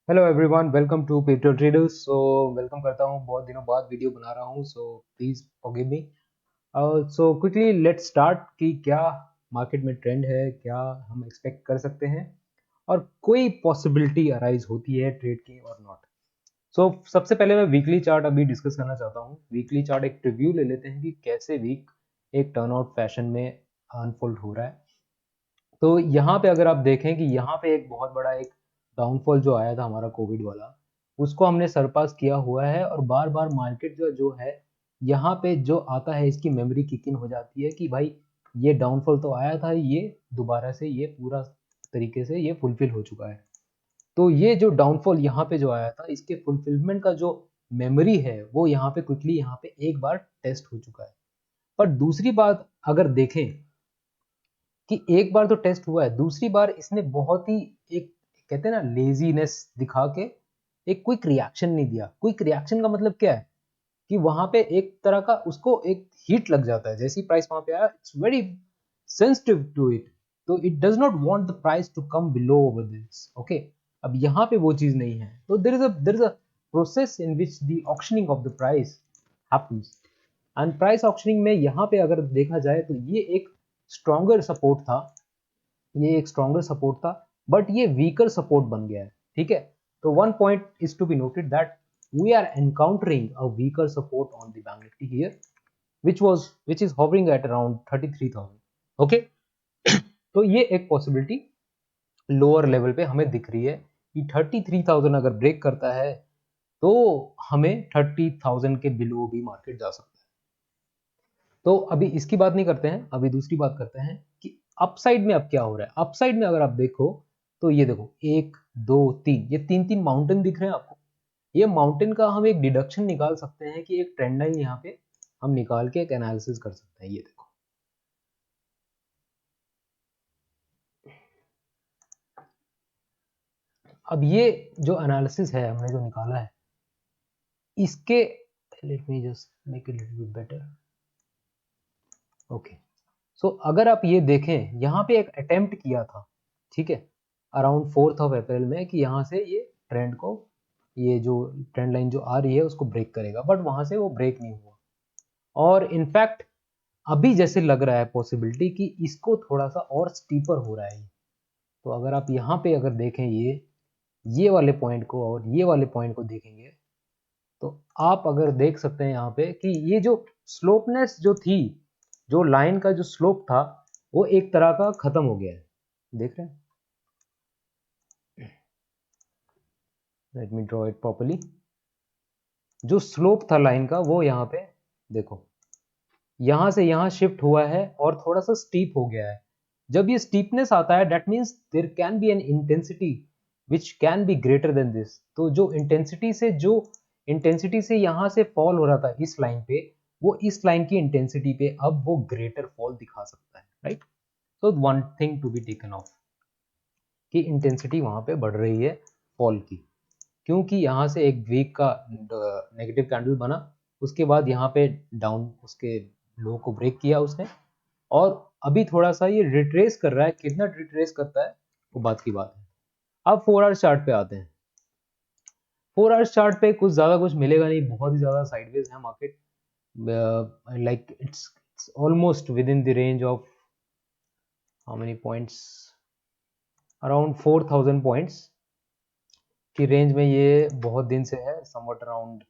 Hello everyone, welcome to paper traders. Welcome करता हूँ, बहुत दिनों बाद वीडियो बना रहा हूँ, so please forgive me. So quickly let's start कि क्या मार्केट में ट्रेंड है, क्या हम एक्सपेक्ट कर सकते हैं और कोई पॉसिबिलिटी अराइज होती है ट्रेड की और नॉट। सो सबसे पहले मैं वीकली चार्ट अभी डिस्कस करना चाहता हूँ। वीकली चार्ट एक रिव्यू ले लेते हैं कि कैसे वीक एक टर्नआउट फैशन में अनफोल्ड हो रहा है। तो यहाँ पे अगर आप देखें कि यहाँ पे एक बहुत बड़ा एक डाउनफॉल जो आया था हमारा कोविड वाला, उसको हमने सरपास किया हुआ है और बार बार मार्केट जो जो है यहाँ पे जो आता है इसकी मेमोरी किक इन हो जाती है कि भाई ये डाउनफॉल तो आया था, ये दोबारा से ये पूरा तरीके से ये फुलफिल हो चुका है। तो ये जो डाउनफॉल यहाँ पे जो आया था इसके फुलफिलमेंट का जो मेमोरी है वो यहाँ पे क्विकली यहाँ पे एक बार टेस्ट हो चुका है। पर दूसरी बात अगर देखें कि एक बार तो टेस्ट हुआ है, दूसरी बार इसने बहुत ही एक कहते हैं ना लेजीनेस दिखा के एक क्विक रिएक्शन नहीं दिया। क्विक रिएक्शन का मतलब क्या है कि वहां पे एक तरह का उसको एक हीट लग जाता है। जैसी प्राइस वहां पे आया, it's very sensitive to it, तो it does not want the price to come below over this. Okay, अब यहाँ पे वो चीज नहीं है, तो there is a process in which the auctioning of the price happens. And price auctioning में यहाँ पे अगर देखा जाए तो ये एक स्ट्रॉन्गर सपोर्ट था, ये एक स्ट्रॉन्गर सपोर्ट था, बट ये वीकर सपोर्ट बन गया है। ठीक है, तो one point is to be noted that we are encountering a weaker support on the bank nifty here, which is hovering at around 33,000। okay, तो ये एक पॉसिबिलिटी लोअर लेवल पे हमें दिख रही है कि 33,000 अगर ब्रेक करता है तो हमें 30,000 के बिलो भी मार्केट जा सकता है। तो अभी इसकी बात नहीं करते हैं, अभी दूसरी बात करते हैं कि अपसाइड में अब क्या हो रहा है। अपसाइड में अगर आप देखो तो ये देखो, एक दो तीन, ये तीन तीन माउंटेन दिख रहे हैं आपको। ये माउंटेन का हम एक डिडक्शन निकाल सकते हैं कि एक ट्रेंड लाइन यहाँ पे हम निकाल के एक एनालिसिस कर सकते हैं। ये देखो, अब ये जो एनालिसिस है हमने जो निकाला है इसके, let me just make it little bit better. Okay, so अगर आप ये देखें यहाँ पे एक अटेम्प्ट किया था, ठीक है, अराउंड 4th ऑफ अप्रैल में कि यहाँ से ये ट्रेंड को, ये जो ट्रेंड लाइन जो आ रही है उसको ब्रेक करेगा, बट वहां से वो ब्रेक नहीं हुआ। और इनफैक्ट अभी जैसे लग रहा है पॉसिबिलिटी कि इसको थोड़ा सा और स्टीपर हो रहा है ये। तो अगर आप यहाँ पे अगर देखें ये वाले पॉइंट को और ये वाले पॉइंट को देखेंगे तो आप अगर देख सकते हैं यहाँ पे कि ये जो स्लोपनेस जो थी, जो लाइन का जो स्लोप था वो एक तरह का खत्म हो गया है। देख रहे हैं, let me draw it properly. जो स्लोप था लाइन का वो यहाँ पे देखो, यहाँ से यहाँ शिफ्ट हुआ है और थोड़ा सा स्टीप हो गया है। जब ये स्टीपनेस आता है that means there can be an intensity which can be greater than this. तो जो इंटेंसिटी से यहाँ से फॉल हो रहा था इस लाइन पे, वो इस लाइन की इंटेंसिटी पे अब वो ग्रेटर फॉल दिखा सकता है, right. So one thing to be taken off कि इंटेंसिटी वहां पे बढ़ रही है फॉल की, क्योंकि यहाँ से एक वीक का नेगेटिव कैंडल बना, उसके बाद यहाँ पे डाउन उसके लो को ब्रेक किया उसने, और अभी थोड़ा सा ये रिट्रेस कर रहा है। कितना रिट्रेस करता है वो बात की बात है। अब 4 आवर्स चार्ट पे आते हैं। 4 आवर्स चार्ट पे कुछ ज़्यादा कुछ मिलेगा नहीं, बहुत ही ज़्यादा साइडवेज है market. Like it's almost with in the range of how many points, around 4,000 points की रेंज में ये बहुत दिन से है। समवट अराउंड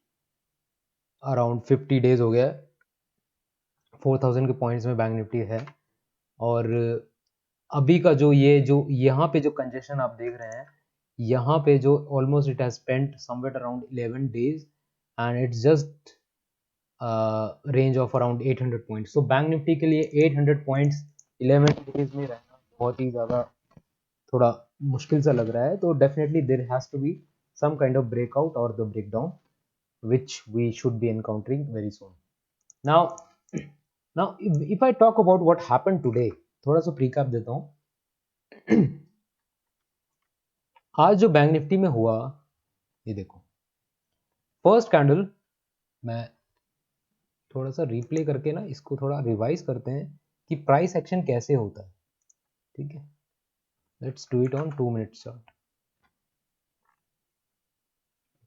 अराउंड 50 डेज हो गया है 4,000 के पॉइंट्स में बैंक निफ्टी है। और अभी का जो ये जो यहाँ पे जो कंजेशन आप देख रहे हैं, यहाँ पे जो almost it has spent somewhat around 11 days and it's just range of around 800 points. So bank Nifty के लिए 800 पॉइंट्स 11 डेज में रहना बहुत ही ज़्यादा थोड़ा मुश्किल सा लग रहा है। तो definitely there has to be some kind of breakout और the breakdown which we should be encountering very soon. Now, if I talk about what happened today, थोड़ा सा प्रीकैप देता हूँ। आज जो बैंक निफ्टी में हुआ, ये देखो, फर्स्ट कैंडल, मैं थोड़ा सा रिप्ले करके ना इसको थोड़ा रिवाइज करते हैं कि प्राइस एक्शन कैसे होता है। ठीक है, let's do it on 2 minute chart.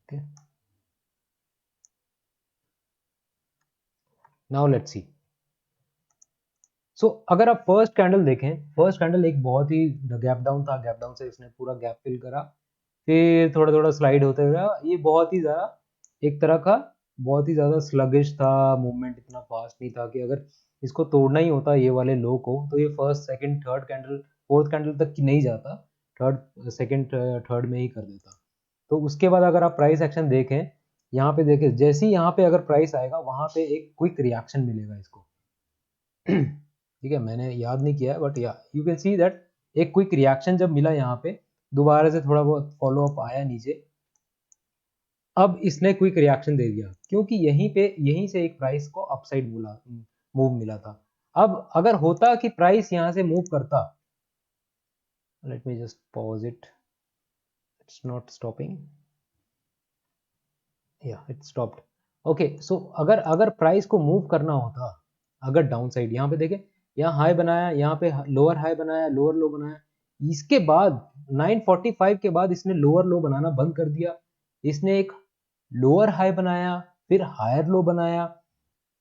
Okay. Now let's see. अगर आप फर्स्ट कैंडल देखें, फर्स्ट कैंडल एक बहुत ही गैप डाउन था, गैप डाउन से इसने पूरा गैप फिल करा, फिर थोड़ा थोड़ा स्लाइड होते हुए ये बहुत ही ज़्यादा एक तरह का बहुत ही ज़्यादा स्लगिश था, मूवमेंट इतना फास्ट नहीं था कि अगर इसको तोड़ना ही होता ये वाले लो को तो ये first second third candle fourth candle तक की नहीं जाता, थर्ड सेकंड थर्ड में ही कर देता। तो उसके बाद अगर आप प्राइस एक्शन देखें, यहाँ पे देखें, जैसे ही यहाँ पे अगर प्राइस आएगा वहाँ पे एक क्विक रिएक्शन मिलेगा इसको। ठीक है, मैंने याद नहीं किया है बट या यू कैन सी दैट एक क्विक रिएक्शन जब मिला यहाँ पे, दोबारा से थोड़ा बहुत फॉलो अप आया नीचे, अब इसने क्विक रिएक्शन दे दिया क्योंकि यहीं से एक प्राइस को अपसाइड मूव मिला था। अब अगर होता कि प्राइस यहाँ से मूव करता, late me just pause it, it's not stopping, या इट स्टॉप्ड। ओके, सो अगर प्राइस को मूव करना होता, अगर डाउन साइड यहाँ पे देखें, यहाँ हाई बनाया, यहाँ पे लोअर हाई बनाया, लोअर लो बनाया, इसके बाद 945 के बाद इसने लोअर लो बनाना बंद कर दिया, इसने एक लोअर हाई बनाया, फिर हायर लो बनाया,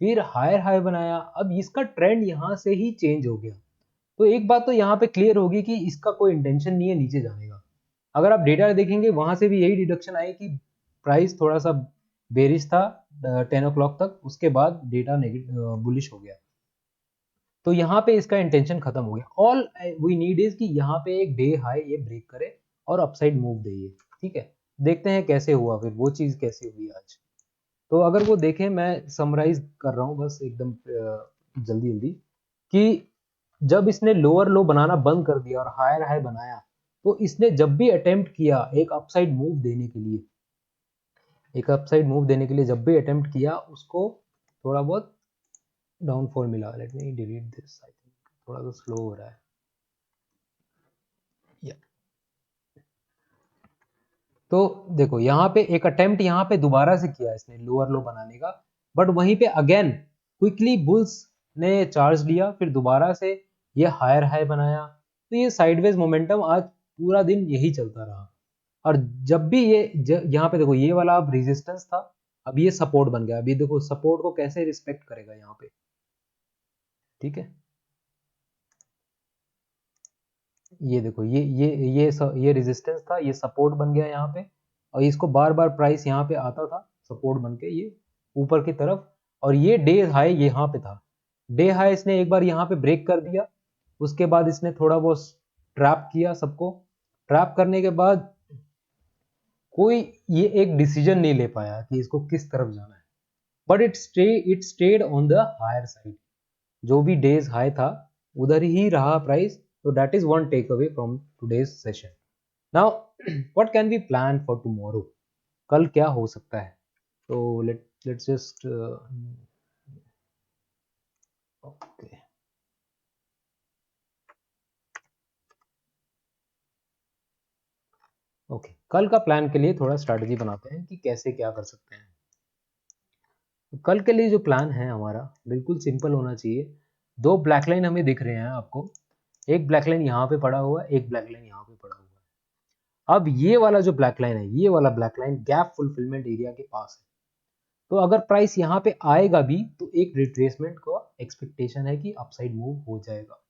फिर हायर हाई बनाया। अब इसका ट्रेंड यहाँ से ही चेंज हो गया। तो एक बात तो यहाँ पे क्लियर होगी कि इसका कोई इंटेंशन नहीं है नीचे जाने का। अगर आप डेटा देखेंगे वहां से भी यही डिडक्शन आई कि प्राइस थोड़ा सा बेरिश था 10 ओ क्लॉक तक, उसके बाद डेटा नेगेटिव बुलिश हो गया। तो यहाँ पे इसका इंटेंशन खत्म हो गया। ऑल वी नीड इज कि यहाँ पे एक डे हाई ये ब्रेक करे और अपसाइड मूव दे ये। ठीक है, देखते हैं कैसे हुआ, फिर वो चीज कैसे हुई आज। तो अगर वो देखें, मैं समराइज कर रहा हूँ बस एकदम जल्दी जल्दी, कि जब इसने लोअर लो बनाना बंद कर दिया और हायर हाई बनाया, तो इसने जब भी अटेम्प्ट किया एक अपसाइड मूव देने के लिए, एक अपसाइड मूव देने के लिए जब भी अटेम्प्ट किया, उसको थोड़ा बहुत डाउनफॉल मिला। Let me delete this, I think थोड़ा सा स्लो हो रहा है। या तो देखो यहाँ पे एक अटेम्प्ट यहाँ पे दोबारा से किया इसने लोअर लो बनाने का, बट वहीं पे अगेन क्विकली बुल्स ने चार्ज लिया, फिर दोबारा से ये हायर हाई बनाया। तो ये साइडवेज मोमेंटम आज पूरा दिन यही चलता रहा। और जब भी ये यहाँ पे देखो, ये वाला अब रेजिस्टेंस था, अब ये सपोर्ट बन गया। अभी देखो सपोर्ट को कैसे रिस्पेक्ट करेगा यहाँ पे। ठीक है, ये देखो, ये रेजिस्टेंस था, ये सपोर्ट बन गया यहाँ पे, और इसको बार बार प्राइस यहाँ पे आता था सपोर्ट बन के ये ऊपर की तरफ, और ये डे हाई यहाँ पे था। डे हाई इसने एक बार यहाँ पे ब्रेक कर दिया, उसके बाद इसने थोड़ा बहुत ट्रैप किया सबको। ट्रैप करने के बाद कोई ये एक डिसीजन नहीं ले पाया कि इसको किस तरफ जाना है, but it stayed on the higher side. जो भी डेज हाई था उधर ही रहा प्राइस। तो that is one take away from today's session. Now what can be plan for tomorrow, कल क्या हो सकता है। तो लेट्स जस्ट ओके, ओके, कल का प्लान के लिए थोड़ा स्ट्रैटेजी बनाते हैं कि कैसे क्या कर सकते हैं। तो कल के लिए जो प्लान है हमारा बिल्कुल सिंपल होना चाहिए। दो ब्लैक लाइन हमें दिख रहे हैं आपको, एक ब्लैक लाइन यहाँ पे पड़ा हुआ है, एक ब्लैक लाइन यहाँ पे पड़ा हुआ है। अब ये वाला जो ब्लैक लाइन है, ये वाला black line gap fulfilment area के पास है। तो अगर प्राइस यहाँ पे आएगा भी तो एक रिट्रेसमेंट का एक्सपेक्टेशन है कि अपसाइड मूव हो जाएगा।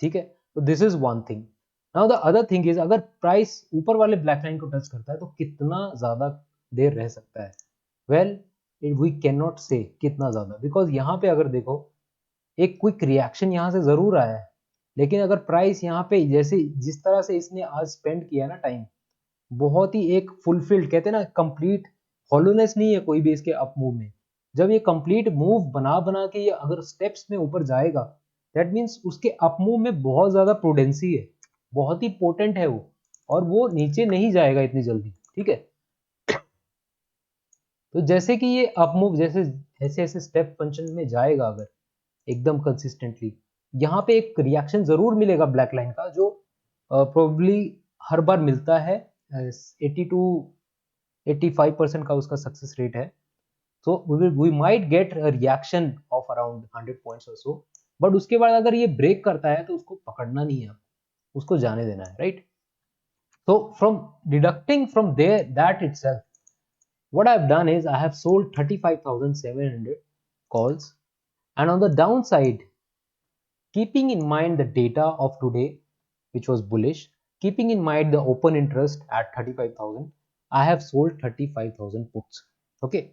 ठीक है, तो this is one thing. Now the other thing is, अगर प्राइस ऊपर वाले ब्लैक लाइन को टच करता है तो कितना ज्यादा देर रह सकता है। वेल, वी कैन नॉट से कितना ज्यादा, बिकॉज यहाँ पे अगर देखो एक क्विक रिएक्शन यहाँ से जरूर आया है, लेकिन अगर प्राइस यहाँ पे जैसे जिस तरह से इसने आज स्पेंड किया ना टाइम, बहुत ही एक फुलफिल्ड, कहते हैं ना कंप्लीट हॉलोनेस नहीं है कोई भी इसके अप मूव में। जब ये कंप्लीट मूव बना बना के ये अगर स्टेप्स में ऊपर जाएगा, दैट मीन्स उसके अप मूव में बहुत ज्यादा प्रूडेंसी है, बहुत ही पोटेंट है वो, और वो नीचे नहीं जाएगा इतनी जल्दी। ठीक है, तो जैसे कि ये अप मूव जैसे ऐसे ऐसे स्टेप फंक्शन में जाएगा अगर एकदम कंसिस्टेंटली, यहाँ पे एक रिएक्शन जरूर मिलेगा ब्लैक लाइन का, जो प्रोबेबली हर बार मिलता है। 80 टू 85% का उसका सक्सेस रेट है। So we might get reaction of around 100 points और सो, बट उसके बाद अगर ये ब्रेक करता है तो उसको पकड़ना नहीं है, उसको जाने देना है, right. So from deducting from there that itself, what I've done is I have sold 35,700 calls, and on the downside, keeping in mind the data of today, which was bullish, keeping in mind the open interest at 35,000, I have sold 35,000 puts. Okay,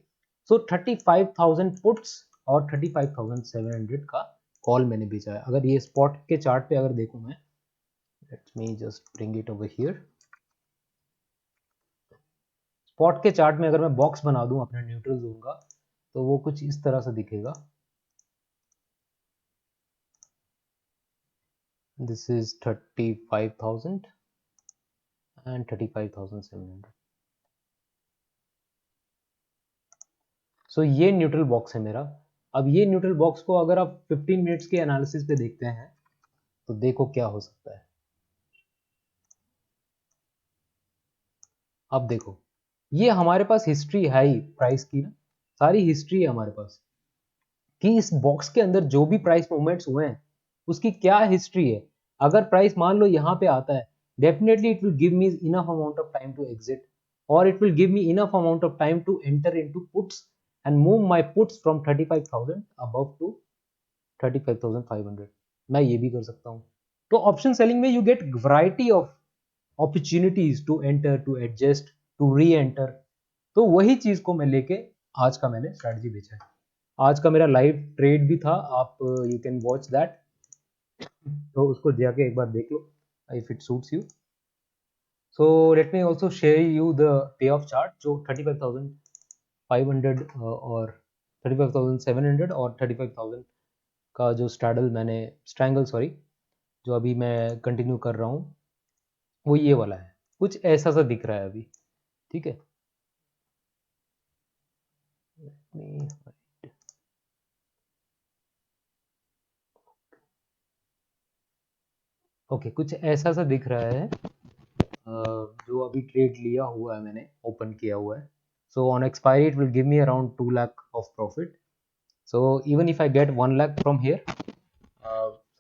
so 35,000 puts और 35,700 का call मैंने बेचा है. अगर ये spot के chart पे अगर देखूं मैं, late me just bring it over here. Spot के चार्ट में अगर मैं बॉक्स बना दूं अपने न्यूट्रल जोन का, तो वो कुछ इस तरह से दिखेगा. This is 35,000 and 35,700. सो ये न्यूट्रल बॉक्स है मेरा. अब ये न्यूट्रल बॉक्स को अगर आप 15 मिनट्स के एनालिसिस पे देखते हैं तो देखो क्या हो सकता है. अब देखो, ये हमारे पास हिस्ट्री है ही प्राइस की ना, सारी हिस्ट्री है हमारे पास कि इस बॉक्स के अंदर जो भी प्राइस मूवमेंट्स हुए हैं उसकी क्या हिस्ट्री है. अगर प्राइस मान लो यहाँ पे आता है, definitely it will give me enough amount of time to exit, और it will give me enough amount of time to enter into puts and move my puts from 35,000 above to 35,500. मैं ये भी कर सकता हूँ. तो ऑप्शन सेलिंग में you get variety of opportunities to enter, to adjust, to re enter. तो वही चीज को मैं लेके आज का मैंने स्ट्रैटेजी बेचा है. आज का मेरा लाइव ट्रेड भी था, आप यू कैन वॉच दैट, तो उसको जाके एक बार देख लो if it suits you. So let me also share you the pay of chart जो 35,500 और 35,700 और 35,000 का जो स्ट्रैंगल सॉरी, जो अभी मैं कंटिन्यू कर रहा हूँ, वो ये वाला है. कुछ ऐसा सा दिख रहा है अभी. ठीक है, ओके, कुछ ऐसा सा दिख रहा है जो अभी ट्रेड लिया हुआ है मैंने, ओपन किया हुआ है. So on expiry it will give me around 2 lakh of profit. So even if I get 1 lakh from here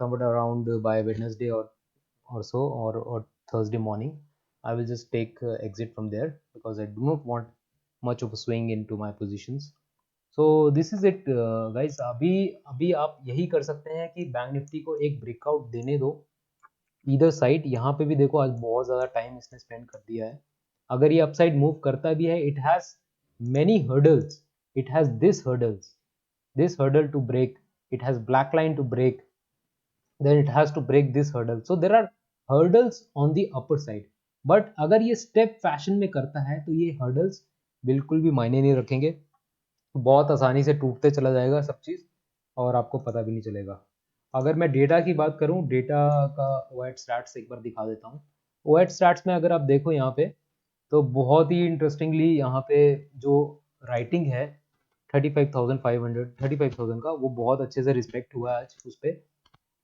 somewhat around by Wednesday or so, or Thursday morning, I will just take exit from there because I do not want much of a swing into my positions. So this is it guys. अभी अभी आप यही कर सकते हैं कि bank Nifty को एक ब्रेकआउट देने दो इधर साइड. यहाँ पे भी देखो आज बहुत ज़्यादा टाइम इसने स्पेंड कर दिया है. अगर ये अपसाइड मूव करता भी है, it has many hurdles. It has this hurdle to break, it has black line to break, then it has to break this hurdle. So there are hurdles on the upper side. But अगर ये step fashion में करता है तो ये hurdles बिल्कुल भी मायने नहीं रखेंगे, बहुत आसानी से टूटते चला जाएगा सब चीज़ और आपको पता भी नहीं चलेगा. अगर मैं डेटा की बात करूं, डेटा का ओएट स्टैट्स एक बार दिखा देता हूं. ओएट स्टैट्स में अगर आप देखो यहाँ पे, तो बहुत ही इंटरेस्टिंगली यहाँ पे जो राइटिंग है 35,500 35,000 का, वो बहुत अच्छे से रिस्पेक्ट हुआ है आज उस पर.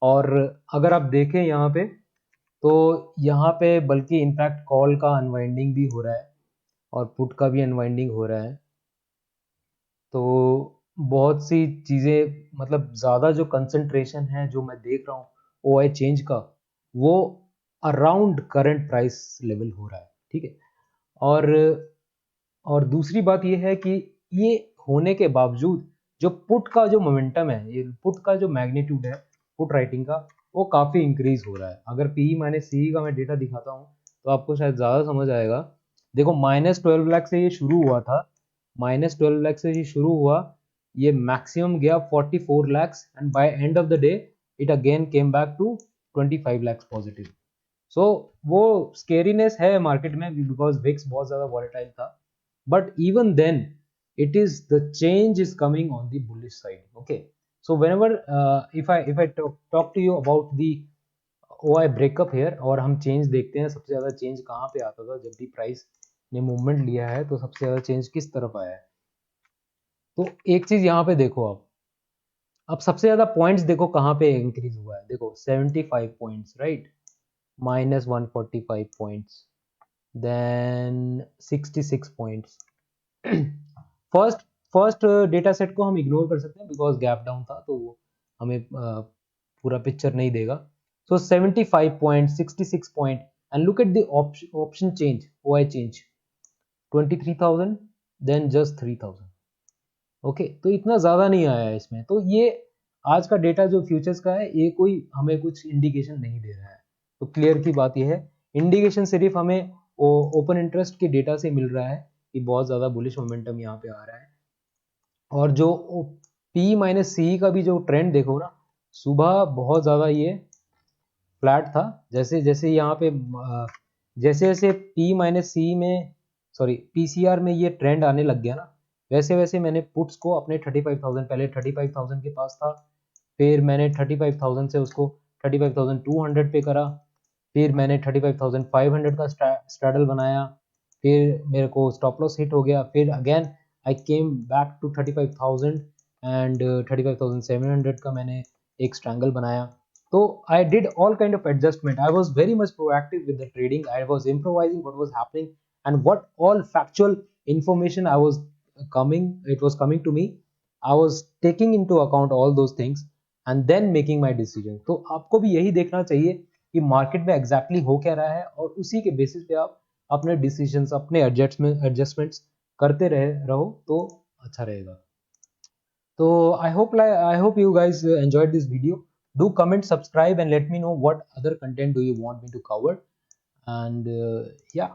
और अगर आप देखें यहाँ पे, तो यहाँ पे बल्कि इनफैक्ट कॉल का अनवाइंडिंग भी हो रहा है और पुट का भी अनवाइंडिंग हो रहा है. तो बहुत सी चीज़ें, मतलब ज़्यादा जो कंसंट्रेशन है जो मैं देख रहा हूँ ओ आई चेंज का, वो अराउंड करंट प्राइस लेवल हो रहा है. ठीक है, और दूसरी बात ये है कि ये होने के बावजूद जो पुट का जो मोमेंटम है, ये पुट का जो मैग्नीट्यूड है पुट राइटिंग का, वो काफ़ी इंक्रीज हो रहा है. अगर पी माइनस सी का मैं डेटा दिखाता हूँ तो आपको शायद ज़्यादा समझ आएगा. देखो -12 लाख से ये शुरू हुआ था, -12 लाख से ये शुरू हुआ, ये मैक्सिमम गया 44 lakhs and by end of the day it again came back to 25 lakhs positive. So वो स्केरीनेस है मार्केट में बिकॉज विक्स बहुत ज़्यादा वॉलेटाइल था, but even then it is the change is coming on the bullish side. Okay, so whenever if I talk to you about the OI breakup here, और हम change देखते हैं सबसे ज़्यादा चेंज कहाँ पे आता था जब भी प्राइस ने मूवमेंट लिया है, तो सबसे ज़्यादा चेंज किस तरफ आया है. तो एक चीज़ यहाँ पे देखो आप, अब सबसे ज़्यादा पॉइंट्स देखो कहाँ पे इंक्रीज हुआ है. देखो 75 points, right, -145 points, then 66 points. First first data set को हम इग्नोर कर सकते हैं बिकॉज गैप डाउन था, तो वो हमें पूरा पिक्चर नहीं देगा. So 75 point, 66 point, and look at the option change, OI change 23,000, then just 3000। Okay, तो इतना ज़्यादा नहीं आया है इसमें। तो ये आज का डेटा जो फ्यूचर्स का है, ये कोई हमें कुछ इंडिकेशन नहीं दे रहा है। तो क्लियर की बात ये है, इंडिकेशन सिर्फ हमें ओपन इंटरेस्ट के डेटा से मिल रहा है कि बहुत ज़्यादा बुलिश मोमेंटम यहाँ पे आ रहा है। और जो पी माइनस सी का भी जो ट्रेंड देखो ना, सुबह बहुत ज़्यादा ये फ्लैट था। जैसे जैसे यहाँ पे जैसे जैसे पी माइनस सी में, सॉरी पीसीआर में ये ट्रेंड आने लग गया ना, वैसे वैसे मैंने पुट्स को अपने 35,000, पहले 35,000 के पास था, फिर मैंने 35,000 से उसको 35,200 पे करा, फिर मैंने 35,500 का स्ट्रैडल बनाया, फिर मेरे को स्टॉप लॉस हिट हो गया, फिर again I came back to 35,000 and 35,700 का मैंने एक स्ट्रैंगल बनाया। तो I did all kind of adjustment. I was very much proactive with the trading. I was improvising what was happening and what all factual information I was it was coming to me. I was taking into account all those things and then making my decision. तो आपको भी यही देखना चाहिए कि market में exactly हो क्या रहा है, और उसी के बेसिस पे आप अपने डिसीजंस, अपने एडजस्टमेंट्स करते रहो तो अच्छा रहेगा। So I hope you guys enjoyed this video. Do comment, subscribe, and let me know what other content do you want me to cover. And yeah,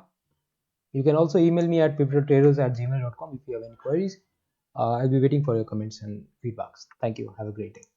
you can also email me at pivotrators@gmail.com if you have any queries. I'll be waiting for your comments and feedbacks. Thank you. Have a great day.